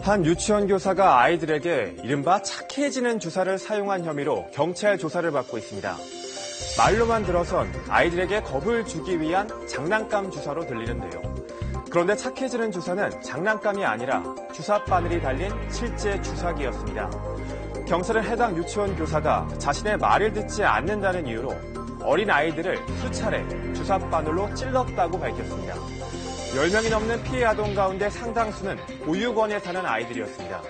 한 유치원 교사가 아이들에게 이른바 착해지는 주사를 사용한 혐의로 경찰 조사를 받고 있습니다. 말로만 들어선 아이들에게 겁을 주기 위한 장난감 주사로 들리는데요. 그런데 착해지는 주사는 장난감이 아니라 주사 바늘이 달린 실제 주사기였습니다. 경찰은 해당 유치원 교사가 자신의 말을 듣지 않는다는 이유로 어린 아이들을 수차례 주사 바늘로 찔렀다고 밝혔습니다. 10명이 넘는 피해 아동 가운데 상당수는 보육원에 사는 아이들이었습니다.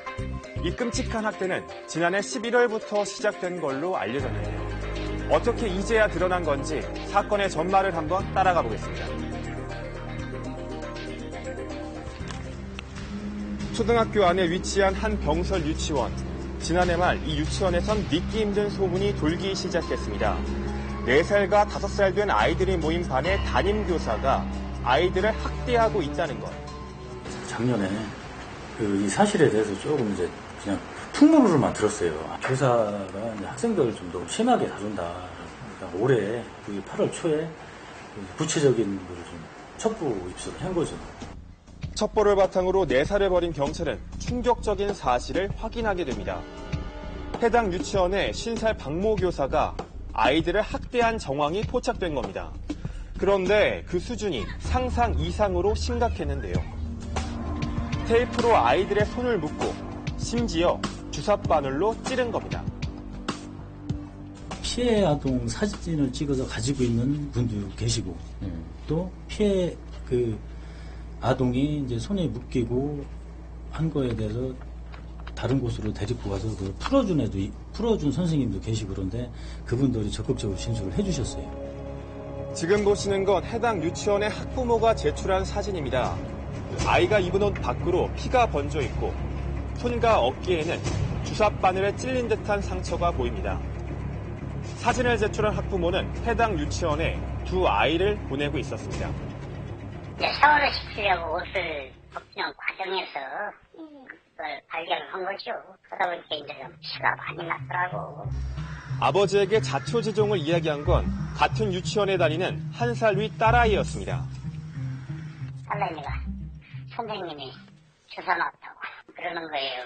이 끔찍한 학대는 지난해 11월부터 시작된 걸로 알려졌는데요. 어떻게 이제야 드러난 건지 사건의 전말을 한번 따라가 보겠습니다. 초등학교 안에 위치한 한 병설 유치원. 지난해 말 이 유치원에선 믿기 힘든 소문이 돌기 시작했습니다. 4살과 5살 된 아이들이 모인 반의 담임교사가 아이들을 학대하고 있다는 것. 작년에 이 사실에 대해서 조금 이제 그냥 풍문으로만 들었어요. 교사가 이제 학생들을 좀 너무 심하게 다룬다. 그러니까 올해 8월 초에 구체적인 거를 좀 첩보 입수를 한 거죠. 첩보를 바탕으로 내사를 벌인 경찰은 충격적인 사실을 확인하게 됩니다. 해당 유치원의 50살 박모 교사가 아이들을 학대한 정황이 포착된 겁니다. 그런데 그 수준이 상상 이상으로 심각했는데요. 테이프로 아이들의 손을 묶고 심지어 주사바늘로 찌른 겁니다. 피해 아동 사진을 찍어서 가지고 있는 분도 계시고, 또 피해 아동이 이제 손에 묶이고 한 거에 대해서 다른 곳으로 데리고 가서 그걸 풀어준 선생님도 계시고 그런데 그분들이 적극적으로 진술을 해주셨어요. 지금 보시는 건 해당 유치원의 학부모가 제출한 사진입니다. 아이가 입은 옷 밖으로 피가 번져 있고 손과 어깨에는 주사바늘에 찔린 듯한 상처가 보입니다. 사진을 제출한 학부모는 해당 유치원에 두 아이를 보내고 있었습니다. 샤워를 시키려고 옷을 벗기는 과정에서 그걸 발견한 거죠. 그러다 보니까 이제 피가 많이 났더라고. 아버지에게 자초지종을 이야기한 건 같은 유치원에 다니는 1살 위 딸아이였습니다. 딸내미가 선생님이 주사 놨다고 그러는 거예요.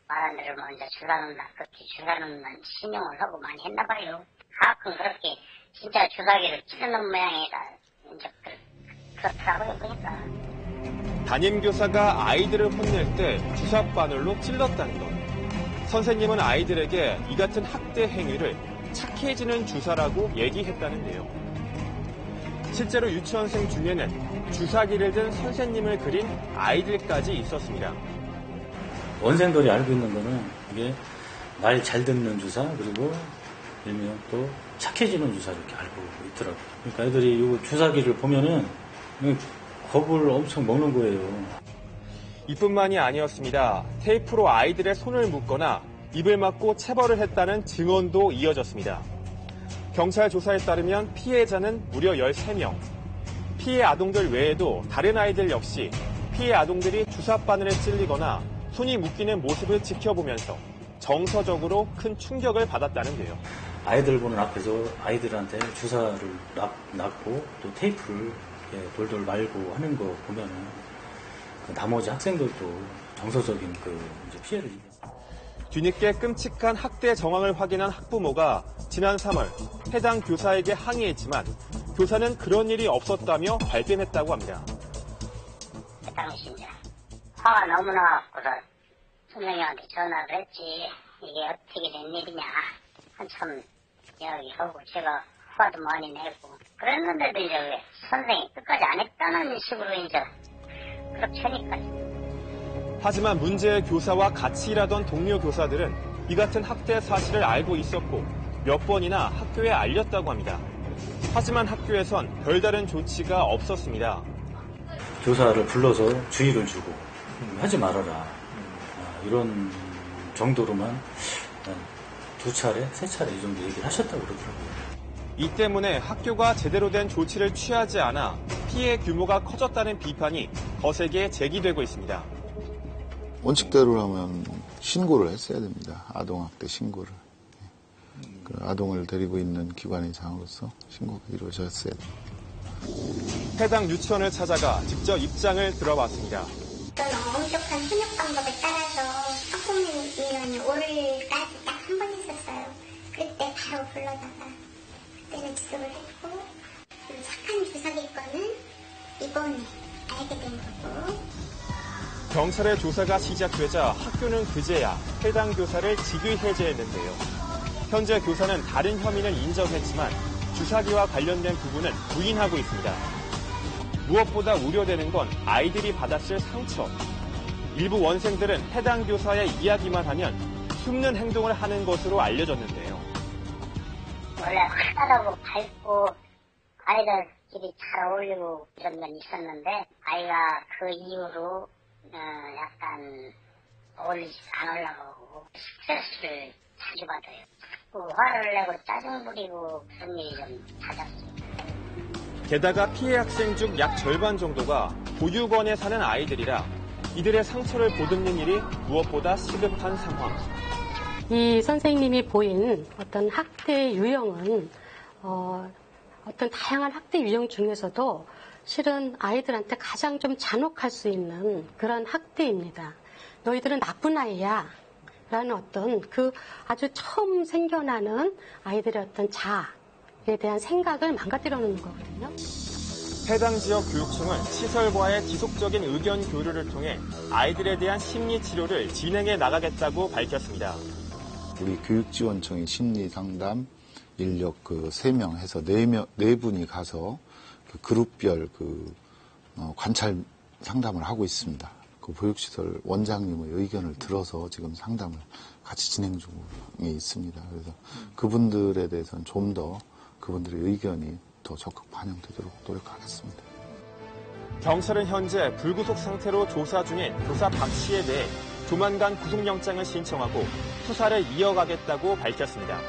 말 안 들으면 이제 주사 놓는다. 그렇게 주사 놓는 신용을 하고 많이 했나 봐요. 가끔 그렇게 진짜 주사기를 찌르는 모양이다. 이제 그렇더라고요, 보니까. 담임교사가 아이들을 혼낼 때 주사바늘로 찔렀다는 것. 선생님은 아이들에게 이 같은 학대 행위를 착해지는 주사라고 얘기했다는데요. 실제로 유치원생 중에는 주사기를 든 선생님을 그린 아이들까지 있었습니다. 원생들이 알고 있는 거는 이게 말 잘 듣는 주사, 그리고 일명 또 착해지는 주사 이렇게 알고 있더라고요. 그러니까 애들이 이 주사기를 보면은 겁을 엄청 먹는 거예요. 이뿐만이 아니었습니다. 테이프로 아이들의 손을 묶거나 입을 막고 체벌을 했다는 증언도 이어졌습니다. 경찰 조사에 따르면 피해자는 무려 13명. 피해 아동들 외에도 다른 아이들 역시 피해 아동들이 주사바늘에 찔리거나 손이 묶이는 모습을 지켜보면서 정서적으로 큰 충격을 받았다는데요. 아이들 보는 앞에서 아이들한테 주사를 놨고 또 테이프를 돌돌 말고 하는 거 보면은 나머지 학생들도 정서적인 이제 피해를 입었어요. 뒤늦게 끔찍한 학대 정황을 확인한 학부모가 지난 3월 해당 교사에게 항의했지만 교사는 그런 일이 없었다며 발뺌했다고 합니다. 그 당시 이제 화가 너무 나갖고서 선생님한테 전화를 했지. 이게 어떻게 된 일이냐. 한참 이야기하고 제가 화도 많이 내고 그랬는데도 이제 왜 선생님이 끝까지 안 했다는 식으로 이제 그렇게 하니까. 하지만 문제의 교사와 같이 일하던 동료 교사들은 이 같은 학대 사실을 알고 있었고 몇 번이나 학교에 알렸다고 합니다. 하지만 학교에선 별다른 조치가 없었습니다. 교사를 불러서 주의를 주고 하지 말아라. 이런 정도로만 2차례, 3차례 이 정도 얘기를 하셨다고 그러더라고요. 이 때문에 학교가 제대로 된 조치를 취하지 않아 피해 규모가 커졌다는 비판이 거세게 제기되고 있습니다. 원칙대로라면 신고를 했어야 됩니다. 아동학대 신고를. 아동을 데리고 있는 기관이상으로서 신고가 이루어졌어야 됩니다. 해당 유치원을 찾아가 직접 입장을 들어봤습니다. 너무 부족한 훈육 방법에 따라서 학부모위원회 올까지 딱 한 번 있었어요. 그때 바로 불러다가 그때는 지속을 했고 착한 주사기권은 이번에 알게 된 거고. 경찰의 조사가 시작되자 학교는 그제야 해당 교사를 직위 해제했는데요. 현재 교사는 다른 혐의는 인정했지만 주사기와 관련된 부분은 부인하고 있습니다. 무엇보다 우려되는 건 아이들이 받았을 상처. 일부 원생들은 해당 교사의 이야기만 하면 숨는 행동을 하는 것으로 알려졌는데요. 원래 활달하고 밝고 아이들끼리 잘 어울리고 이런 건 있었는데 아이가 그 이후로 약간 어울리지 안 올라가고 스트레스를 자주 받아요. 화를 내고 짜증 부리고 그런 일이 좀 잦았어요. 게다가 피해 학생 중 약 절반 정도가 보육원에 사는 아이들이라 이들의 상처를 보듬는 일이 무엇보다 시급한 상황. 이 선생님이 보인 어떤 학대 유형은 어떤 다양한 학대 유형 중에서도 실은 아이들한테 가장 좀 잔혹할 수 있는 그런 학대입니다. 너희들은 나쁜 아이야 라는 어떤 그 아주 처음 생겨나는 아이들의 어떤 자아에 대한 생각을 망가뜨려 놓는 거거든요. 해당 지역 교육청은 시설과의 지속적인 의견 교류를 통해 아이들에 대한 심리 치료를 진행해 나가겠다고 밝혔습니다. 우리 교육지원청이 심리상담 인력 3명 해서 4분이 가서 그 그룹별 관찰 상담을 하고 있습니다. 그 보육시설 원장님의 의견을 들어서 지금 상담을 같이 진행 중에 있습니다. 그래서 그분들에 대해서는 좀 더 그분들의 의견이 더 적극 반영되도록 노력하겠습니다. 경찰은 현재 불구속 상태로 조사 중인 교사 박 씨에 대해 조만간 구속영장을 신청하고 수사를 이어가겠다고 밝혔습니다.